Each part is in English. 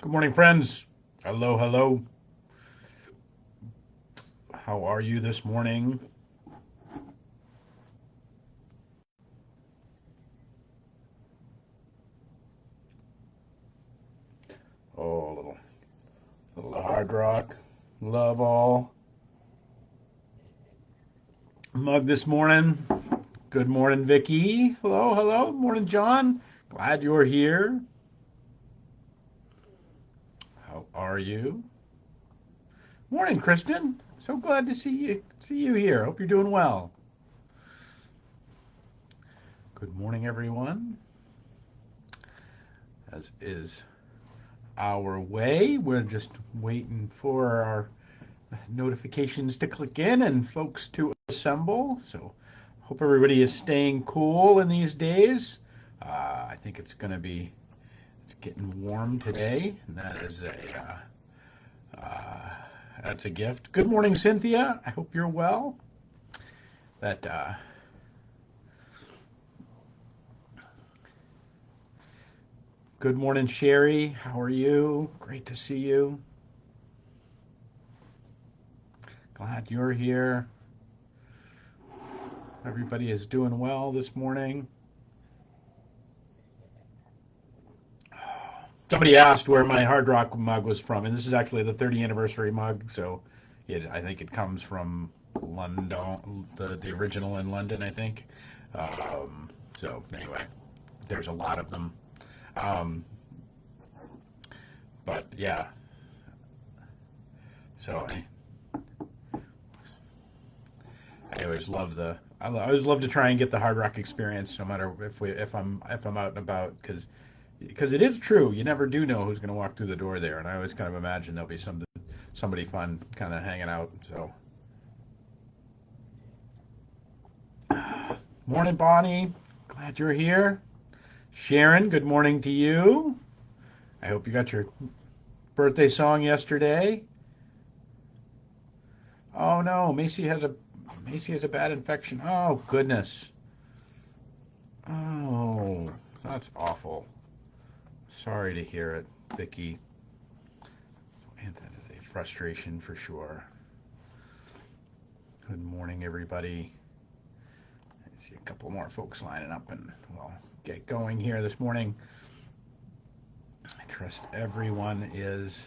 Good morning, friends. Hello, hello. How are you this morning? Oh, a little hard rock. Love all. Mug this morning. Good morning, Vicky. Hello, hello. Morning, John. Glad you're here. How are you? Morning, Kristen. So glad to see you here. Hope you're doing well. Good morning, everyone. As is our way, we're just waiting for our notifications to click in and folks to assemble. So hope everybody is staying cool in these days. I think it's getting warm today, and that's a gift. Good morning, Cynthia. I hope you're well. That Good morning, Sherry. How are you? Great to see you. Glad you're here. Everybody is doing well this morning. Somebody asked where my Hard Rock mug was from, and this is actually the 30th anniversary mug. So, I think it comes from London, the original in London, I think. So anyway, there's a lot of them. Um, but yeah, so I always love I always love to try and get the Hard Rock experience, no matter if I'm out and about, because it is true. You never do know who's going to walk through the door there, and I always kind of imagine there'll be somebody fun kind of hanging out. So, morning, Bonnie. Glad you're here. Sharon, good morning to you. I hope you got your birthday song yesterday. Oh no, Macy has a bad infection. Oh goodness. Oh, that's awful. Sorry to hear it, Vicky. And that is a frustration for sure. Good morning, everybody. I see a couple more folks lining up, and we'll get going here this morning. I trust everyone is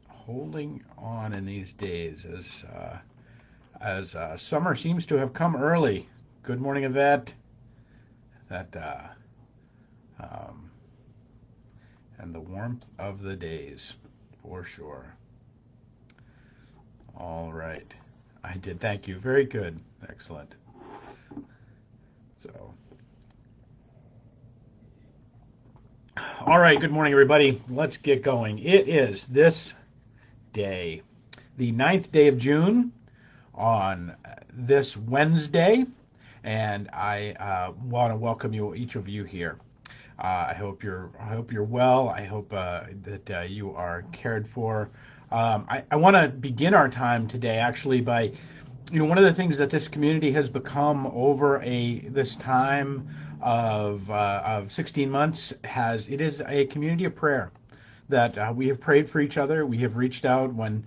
holding on in these days as summer seems to have come early. Good morning, Yvette. That um, and the warmth of the days, for sure. All right. I did. Thank you. Very good. Excellent. So, all right. Good morning, everybody. Let's get going. It is this day, the 9th day of June, on this Wednesday, and I want to welcome each of you here. I hope you're well. I hope that you are cared for. I want to begin our time today actually by, one of the things that this community has become over this time of 16 months it is a community of prayer that we have prayed for each other. We have reached out when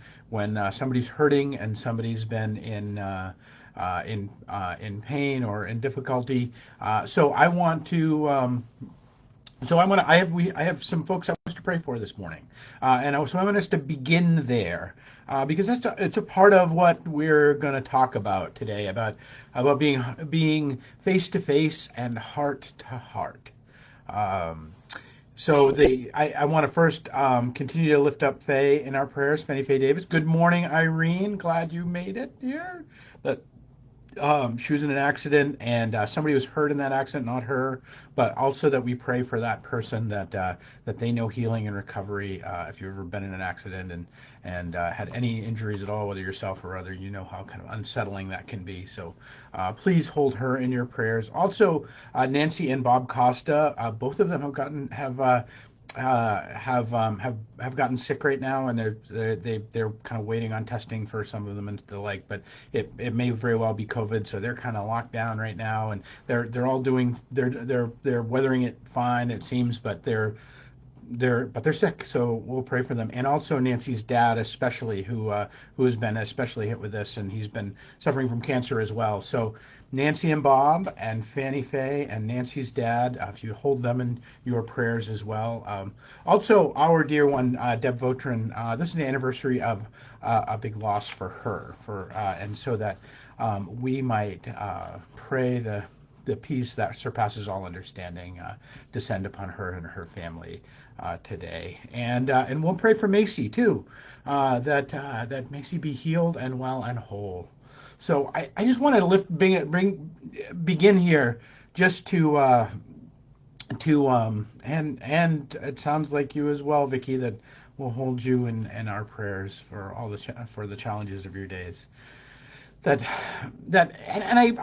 somebody's hurting and somebody's been in pain or in difficulty. So I want to. So I'm gonna. I have some folks I want to pray for this morning, so I want us to begin there because it's a part of what we're going to talk about today about being face to face and heart to heart. Um, I want to first continue to lift up Faye in our prayers. Faye Davis. Good morning, Irene. Glad you made it here. But she was in an accident, and somebody was hurt in that accident, not her, but also that we pray for that person that they know healing and recovery. If you've ever been in an accident and had any injuries at all, whether yourself or other, you know how kind of unsettling that can be. So please hold her in your prayers. Also, Nancy and Bob Costa, both of them have have gotten sick right now, and they're kind of waiting on testing for some of them and the like. But it may very well be COVID, so they're kind of locked down right now, and they're all doing they're weathering it fine, it seems, but they're sick, so we'll pray for them. And also Nancy's dad, especially, who has been especially hit with this, and he's been suffering from cancer as well. So Nancy and Bob and Fanny Faye and Nancy's dad, if you hold them in your prayers as well. Also, our dear one, Deb Votrin, this is the anniversary of a big loss for her, and so that we might pray the peace that surpasses all understanding descend upon her and her family today. And we'll pray for Macy too, that Macy be healed and well and whole. So I just wanted to begin here just and it sounds like you as well, Vicky, that we'll hold you in our prayers for for the challenges of your days. I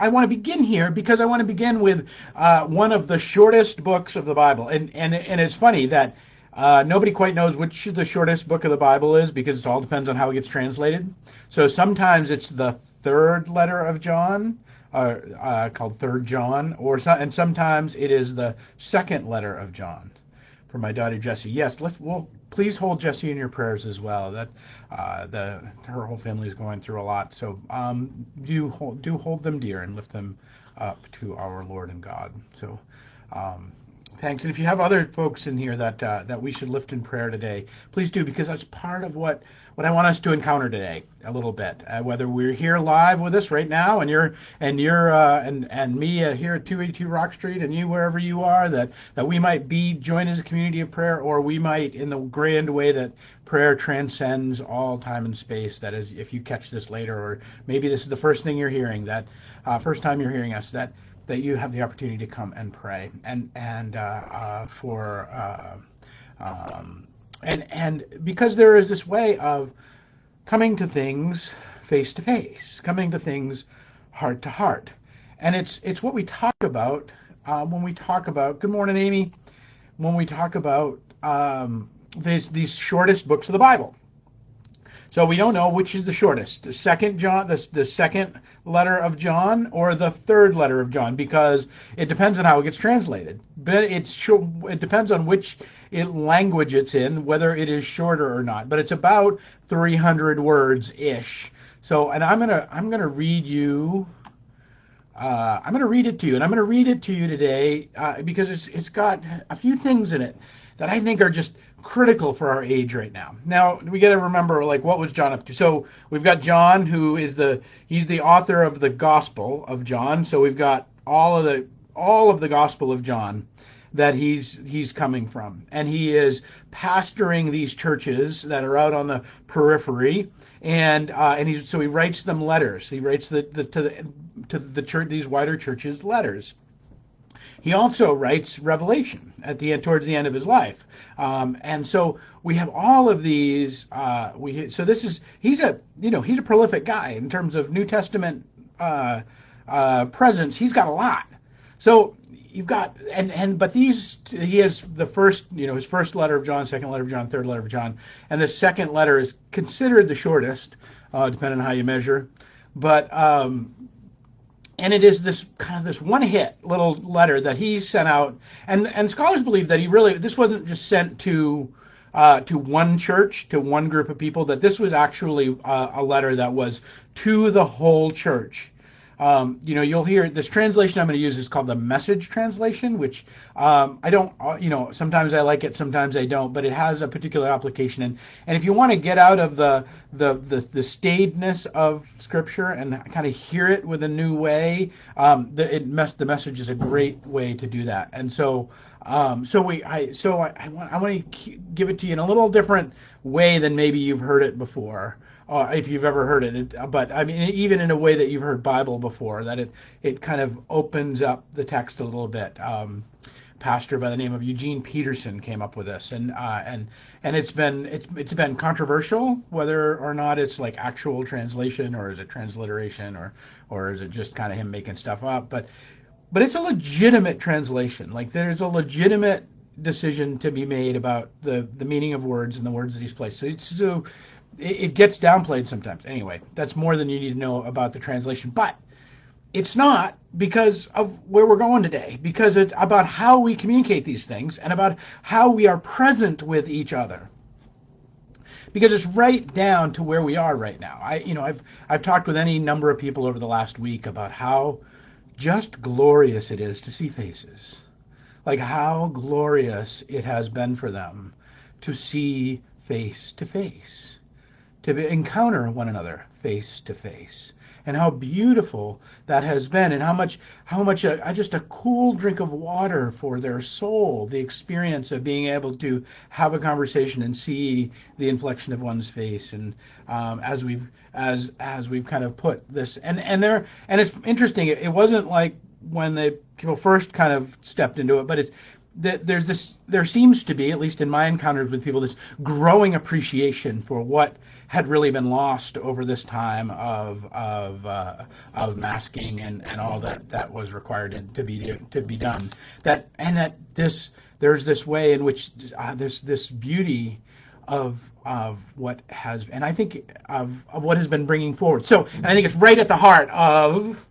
want to begin here because I want to begin with one of the shortest books of the Bible, and it's funny that nobody quite knows which the shortest book of the Bible is because it all depends on how it gets translated. So sometimes it's the third letter of John, called Third John, and sometimes it is the second letter of John. For my daughter Jessie, yes, please hold Jessie in your prayers as well. That her whole family is going through a lot, so do hold them dear and lift them up to our Lord and God. So thanks. And if you have other folks in here that we should lift in prayer today, please do, because that's part of what I want us to encounter today a little bit. Whether we're here live with us right now, and you're and me here at 282 Rock Street, and you wherever you are, that we might be joined as a community of prayer, or we might, in the grand way that prayer transcends all time and space. That is, if you catch this later, or maybe this is the first thing you're hearing, first time you're hearing us, that you have the opportunity to come and pray and because there is this way of coming to things face to face, coming to things heart to heart, and it's what we talk about when we talk about. Good morning, Amy. When we talk about these shortest books of the Bible. So we don't know which is the shortest, the second letter of John or the third letter of John, because it depends on how it gets translated. But it depends on which language it's in, whether it is shorter or not. But it's about 300 words ish. So, and I'm gonna read you. I'm going to read it to you, and I'm going to read it to you today because it's got a few things in it that I think are just critical for our age right now. Now, we got to remember, like, what was John up to? So we've got John, who is he's the author of the Gospel of John. So we've got all of the Gospel of John that he's coming from, and he is pastoring these churches that are out on the periphery, and he writes them letters. He writes to the church, these wider churches, letters. He also writes Revelation towards the end of his life, and so we have all of these. He's a prolific guy in terms of New Testament presence. He's got a lot. So you've got but he has the first, his first letter of John, second letter of John, third letter of John, and the second letter is considered the shortest, depending on how you measure. But and it is this one-hit little letter that he sent out, and scholars believe that this wasn't just sent to one church, to one group of people, that this was actually a letter that was to the whole church. You'll hear this translation I'm going to use is called the Message translation, which I don't, sometimes I like it, sometimes I don't, but it has a particular application. And if you want to get out of the staidness of Scripture and kind of hear it with a new way, the Message is a great way to do that. And so I want to give it to you in a little different way than maybe you've heard it before. If you've ever heard it, but I mean, even in a way that you've heard Bible before, that it kind of opens up the text a little bit. Pastor by the name of Eugene Peterson came up with this, and it's been controversial whether or not it's like actual translation, or is it transliteration, or is it just kind of him making stuff up. But it's a legitimate translation. Like, there's a legitimate decision to be made about the meaning of words and the words that he's placed. So it gets downplayed sometimes. Anyway, that's more than you need to know about the translation. But it's not because of where we're going today, because it's about how we communicate these things and about how we are present with each other. Because it's right down to where we are right now. I've talked with any number of people over the last week about how just glorious it is to see faces. Like how glorious it has been for them to see face to face, to encounter one another face to face, and how beautiful that has been, and how much just a cool drink of water for their soul, the experience of being able to have a conversation and see the inflection of one's face, and as we've kind of put this, and it's interesting. It wasn't like when the people first kind of stepped into it, but there seems to be, at least in my encounters with people, this growing appreciation for what had really been lost over this time of masking and all that was required to be done. There's this way in which this beauty of what has, and I think of what has been bringing forward. So, and I think it's right at the heart of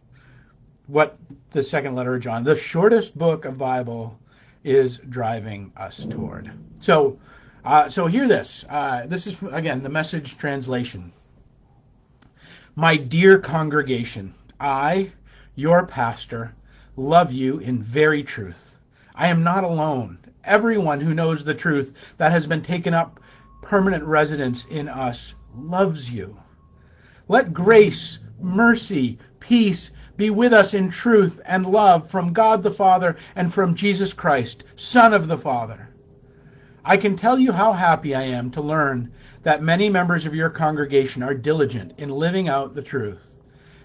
what the second letter of John, the shortest book of Bible, is driving us toward. So hear this. This is, again, the Message translation. My dear congregation, I, your pastor, love you in very truth. I am not alone. Everyone who knows the truth that has been taken up permanent residence in us loves you. Let grace, mercy, peace be with us in truth and love from God the Father and from Jesus Christ, Son of the Father. I can tell you how happy I am to learn that many members of your congregation are diligent in living out the truth,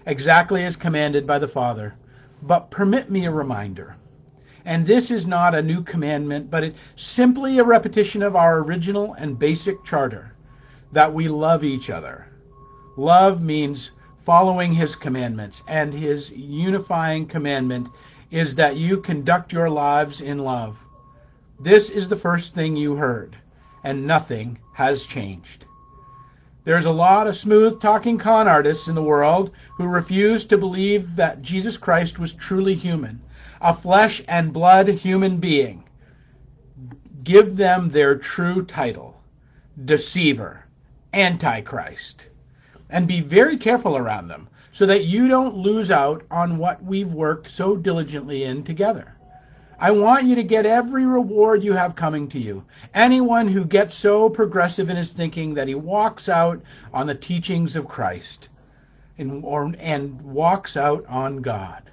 exactly as commanded by the Father. But permit me a reminder. And this is not a new commandment, but it's simply a repetition of our original and basic charter, that we love each other. Love means following his commandments, and his unifying commandment is that you conduct your lives in love. This is the first thing you heard, and nothing has changed. There's a lot of smooth-talking con artists in the world who refuse to believe that Jesus Christ was truly human, a flesh and blood human being. Give them their true title, deceiver, antichrist. And be very careful around them so that you don't lose out on what we've worked so diligently in together. I want you to get every reward you have coming to you. Anyone who gets so progressive in his thinking that he walks out on the teachings of Christ and walks out on God.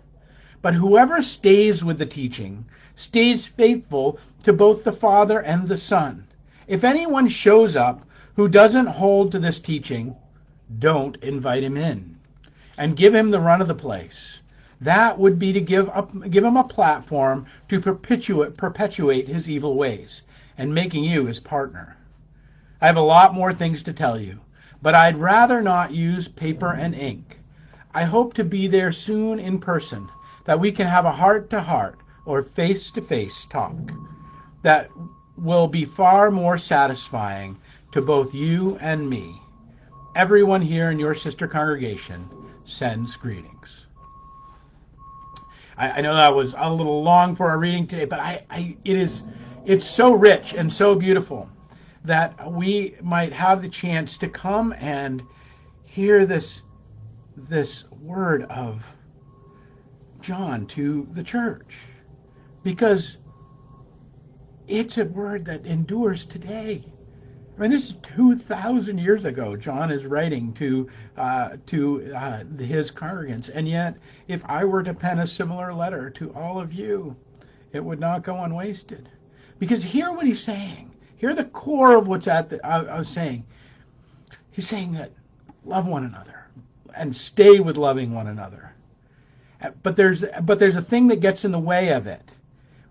But whoever stays with the teaching stays faithful to both the Father and the Son. If anyone shows up who doesn't hold to this teaching, don't invite him in and give him the run of the place. That would be to give him a platform to perpetuate his evil ways and making you his partner. I have a lot more things to tell you, but I'd rather not use paper and ink. I hope to be there soon in person, that we can have a heart-to-heart or face-to-face talk that will be far more satisfying to both you and me. Everyone here in your sister congregation sends greetings. I know that was a little long for our reading today, but it's so rich and so beautiful that we might have the chance to come and hear this word of John to the church, because it's a word that endures today. I mean, this is 2,000 years ago. John is writing to his congregants, and yet, if I were to pen a similar letter to all of you, it would not go unwasted. Because hear what he's saying. Hear the core of what's I was saying. He's saying that love one another and stay with loving one another. But there's a thing that gets in the way of it,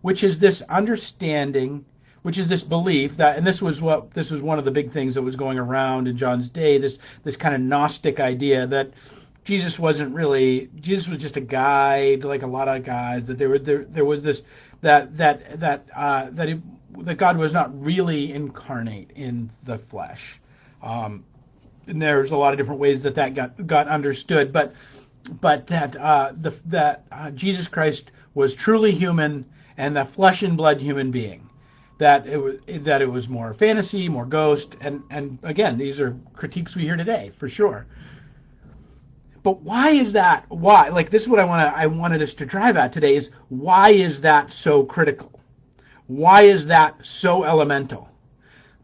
which is this understanding, which is this belief that, and this was one of the big things that was going around in John's day, this kind of Gnostic idea that Jesus was just a guide, like a lot of guys. That there was this that God was not really incarnate in the flesh. And there's a lot of different ways that got understood, but that Jesus Christ was truly human and a flesh and blood human being. That it was more fantasy, more ghost, and again, these are critiques we hear today for sure. But why is that? Why? Like, this is what I wanted us to drive at today, is why is that so critical? Why is that so elemental?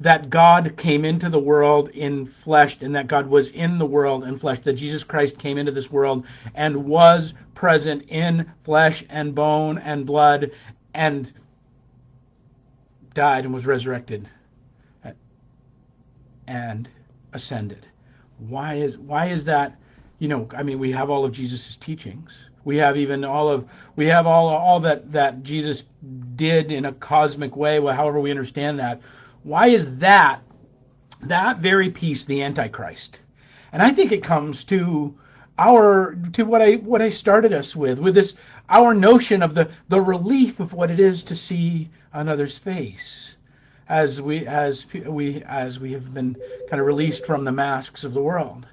That God came into the world in flesh, and that God was in the world in flesh, that Jesus Christ came into this world and was present in flesh and bone and blood and died and was resurrected and ascended. Why is that? I mean, we have all of Jesus' teachings. We have even all that Jesus did in a cosmic way, however we understand that. Why is that very piece the Antichrist? And I think it comes to what I started us with this, our notion of the relief of what it is to see another's face, as we have been kind of released from the masks of the world.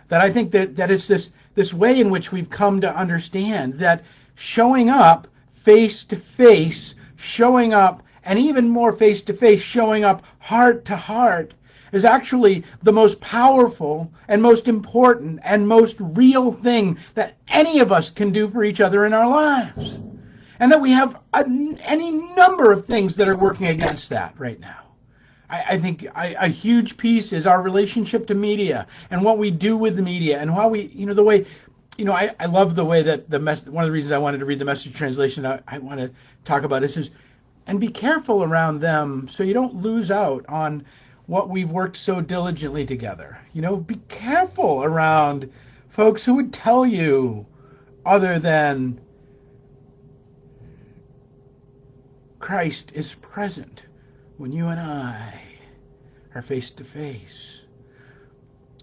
That I think that it's this way in which we've come to understand that showing up face to face, showing up, and even more face to face, showing up heart to heart, is actually the most powerful and most important and most real thing that any of us can do for each other in our lives. And that we have any number of things that are working against that right now. I think a huge piece is our relationship to media and what we do with the media and how we, the way, I love the way that one of the reasons I wanted to read the Message translation I want to talk about is and be careful around them so you don't lose out on what we've worked so diligently together. Be careful around folks who would tell you other than Christ is present when you and I are face to face.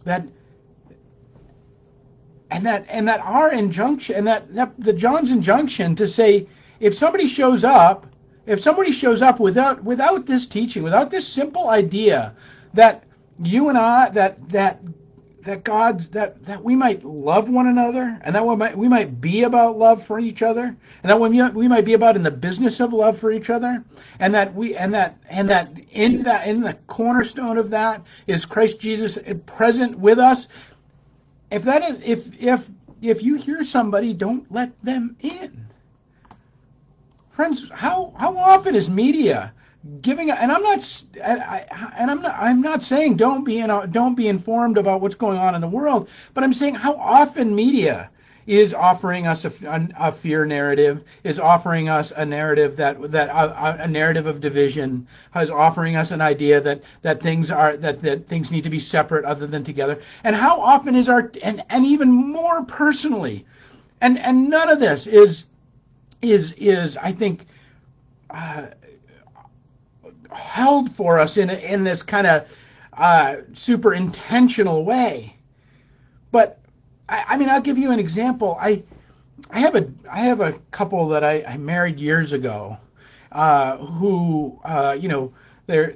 That our injunction, and that the John's injunction to say, if somebody shows up without this teaching, without this simple idea that you and I, that we might love one another, and that we might be about love for each other, and that we might be about in the business of love for each other, and that in the cornerstone of that is Christ Jesus present with us. If you hear somebody, don't let them in. Friends, how often is media giving? And I'm not saying don't be informed about what's going on in the world, but I'm saying how often media is offering us a fear narrative, is offering us a narrative a narrative of division, is offering us an idea that things need to be separate other than together. And how often is and even more personally, and none of this is I think held for us in this kind of super intentional way. But I mean, I'll give you an example. I have a couple that I married years ago, who they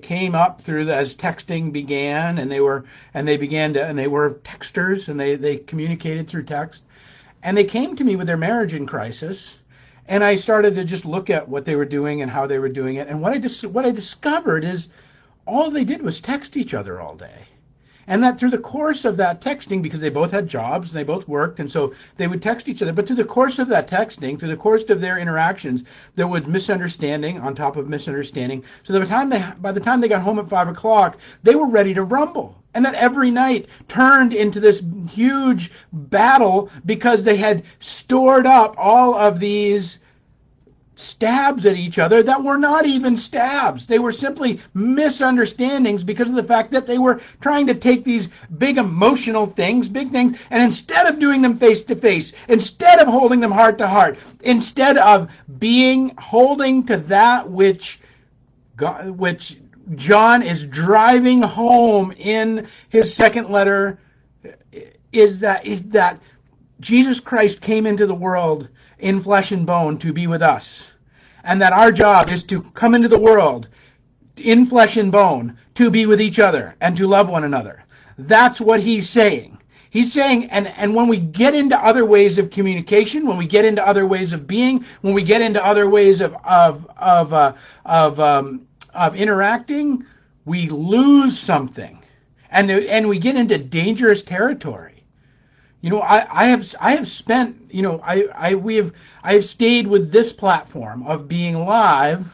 came up through as texting began, and they were texters, and they communicated through text. And they came to me with their marriage in crisis, and I started to just look at what they were doing and how they were doing it. And what I discovered is all they did was text each other all day. And that through the course of that texting, because they both had jobs and they both worked, and so they would text each other, but through the course of that texting, through the course of their interactions, there was misunderstanding on top of misunderstanding. So by the time they got home at 5 o'clock, they were ready to rumble. And that every night turned into this huge battle because they had stored up all of these stabs at each other that were not even stabs. They were simply misunderstandings because of the fact that they were trying to take these big emotional things, big things, and instead of doing them face to face, instead of holding them heart to heart, instead of holding to that which John is driving home in his second letter is that Jesus Christ came into the world in flesh and bone to be with us, and that our job is to come into the world in flesh and bone to be with each other and to love one another. That's what he's saying. He's saying, and when we get into other ways of communication, when we get into other ways of being, when we get into other ways of interacting, we lose something, and we get into dangerous territory. I have spent, I have stayed with this platform of being live.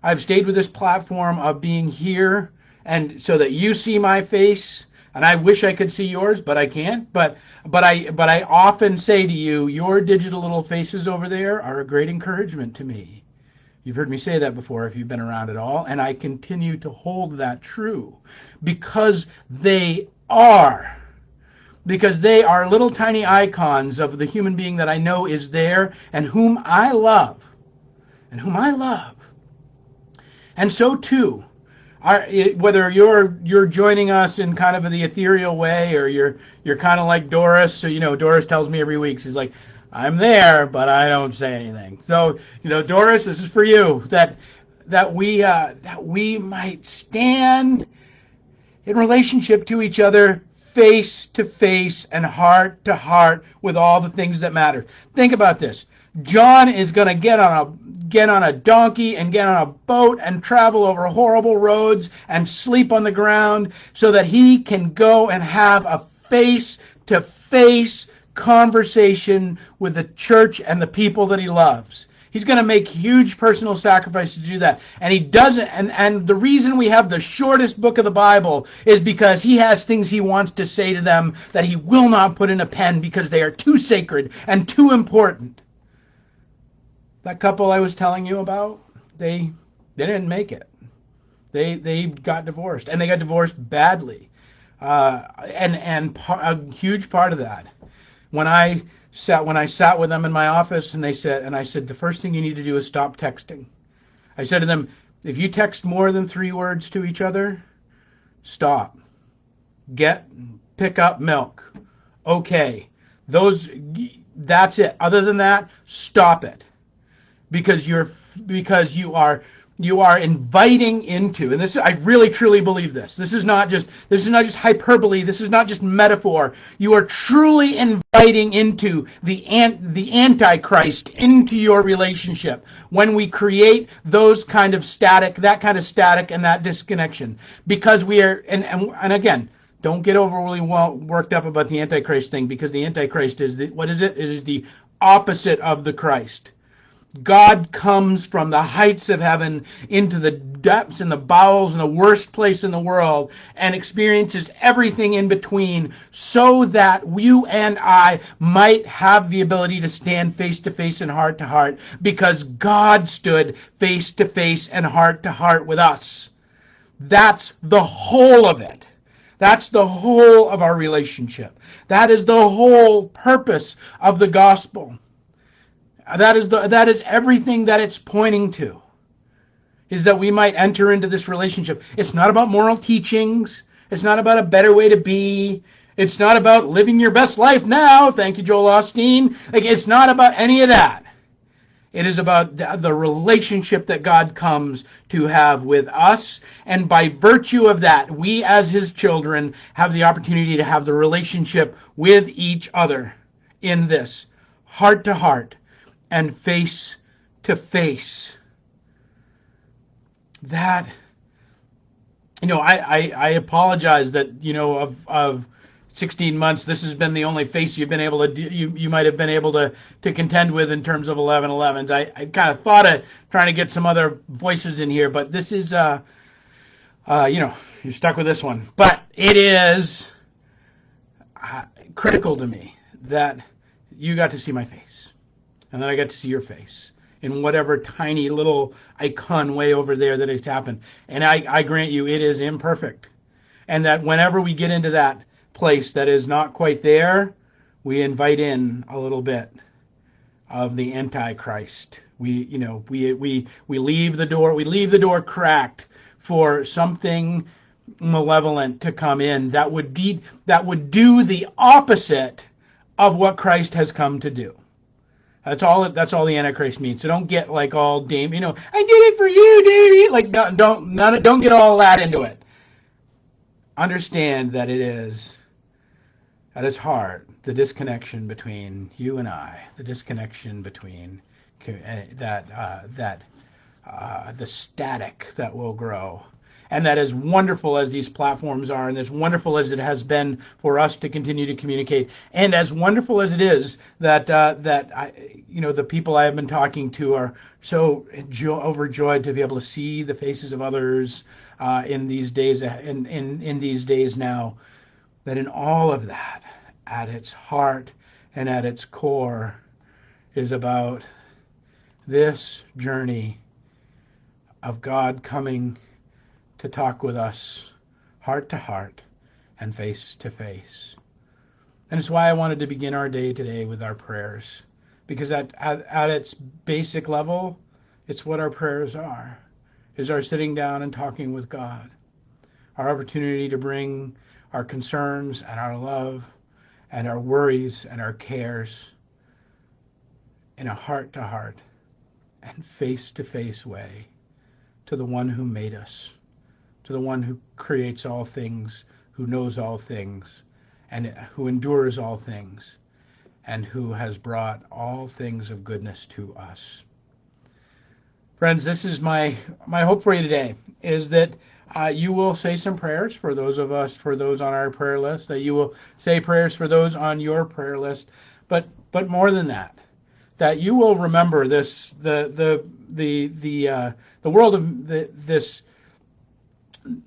I've stayed with this platform of being here, and so that you see my face, and I wish I could see yours, but I can't. But I often say to you, your digital little faces over there are a great encouragement to me. You've heard me say that before if you've been around at all, and I continue to hold that true because they are. Because they are little tiny icons of the human being that I know is there and whom I love. And whom I love. And so too, whether you're joining us in kind of the ethereal way, or you're kind of like Doris. So Doris tells me every week, she's like, I'm there, but I don't say anything. So Doris, this is for you, that we might stand in relationship to each other, face to face and heart to heart, with all the things that matter. Think about this. John is going to get on a donkey and get on a boat and travel over horrible roads and sleep on the ground so that he can go and have a face-to-face conversation with the church and the people that he loves. He's going to make huge personal sacrifices to do that. And he doesn't. And the reason we have the shortest book of the Bible is because he has things he wants to say to them that he will not put in a pen because they are too sacred and too important. That couple I was telling you about, they didn't make it. They got divorced, and they got divorced badly. And a huge part of that, when I sat with them in my office, and I said, the first thing you need to do is stop texting. I said to them, if you text more than 3 words to each other, stop. Pick up milk. Okay. That's it. Other than that, stop it. Because you are inviting into, and I really truly believe this. This is not just hyperbole. This is not just metaphor. You are truly inviting into the Antichrist into your relationship when we create that kind of static and that disconnection. Because we are, and again, don't get overly worked up about the Antichrist thing, because the Antichrist is what is it? It is the opposite of the Christ. God comes from the heights of heaven into the depths and the bowels and the worst place in the world and experiences everything in between so that you and I might have the ability to stand face to face and heart to heart, because God stood face to face and heart to heart with us. That's the whole of it. That's the whole of our relationship. That is the whole purpose of the gospel. That is everything that it's pointing to, is that we might enter into this relationship. It's not about moral teachings. It's not about a better way to be. It's not about living your best life now. Thank you, Joel Osteen. It's not about any of that. It is about the relationship that God comes to have with us. And by virtue of that, we as his children have the opportunity to have the relationship with each other in this, heart to heart and face to face. That, I apologize that, of 16 months, this has been the only face you've been able to you might have been able to contend with in terms of 11:11s. I kind of thought of trying to get some other voices in here, but this is you're stuck with this one. But it is critical to me that you got to see my face, and then I got to see your face in whatever tiny little icon way over there that it's happened. And I grant you, it is imperfect, and that whenever we get into that place that is not quite there, we invite in a little bit of the Antichrist. We leave the door cracked for something malevolent to come in that would do the opposite of what Christ has come to do. That's all the Antichrist means. So don't get like all Dame, I did it for you, Davey. Like don't get all that into it. Understand that it is at its heart the disconnection between you and I, the disconnection between the static that will grow. And that as wonderful as these platforms are, and as wonderful as it has been for us to continue to communicate, and as wonderful as it is that the people I have been talking to are so overjoyed to be able to see the faces of others in these days, in these days now, that in all of that, at its heart and at its core, is about this journey of God coming to talk with us heart to heart and face to face. And it's why I wanted to begin our day today with our prayers, because at its basic level, it's what our prayers are, is our sitting down and talking with God, our opportunity to bring our concerns and our love and our worries and our cares in a heart to heart and face to face way to the one who made us, to the one who creates all things, who knows all things, and who endures all things, and who has brought all things of goodness to us. Friends, this is my hope for you today, is that you will say some prayers for those on our prayer list, that you will say prayers for those on your prayer list, but more than that, that you will remember this, the world of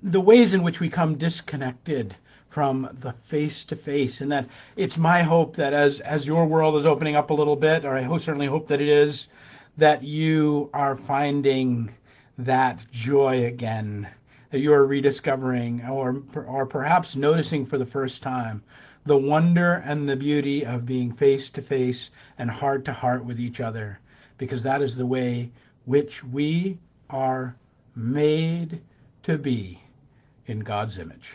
the ways in which we come disconnected from the face to face, and that it's my hope that as your world is opening up a little bit, or I certainly hope that it is, that you are finding that joy again, that you are rediscovering or perhaps noticing for the first time the wonder and the beauty of being face to face and heart to heart with each other, because that is the way which we are made to be in God's image.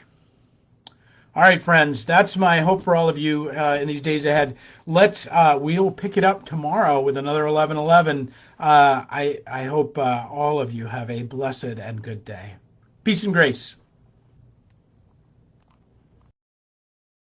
All right, friends, that's my hope for all of you in these days ahead. We'll pick it up tomorrow with another 11:11. I hope all of you have a blessed and good day. Peace and grace.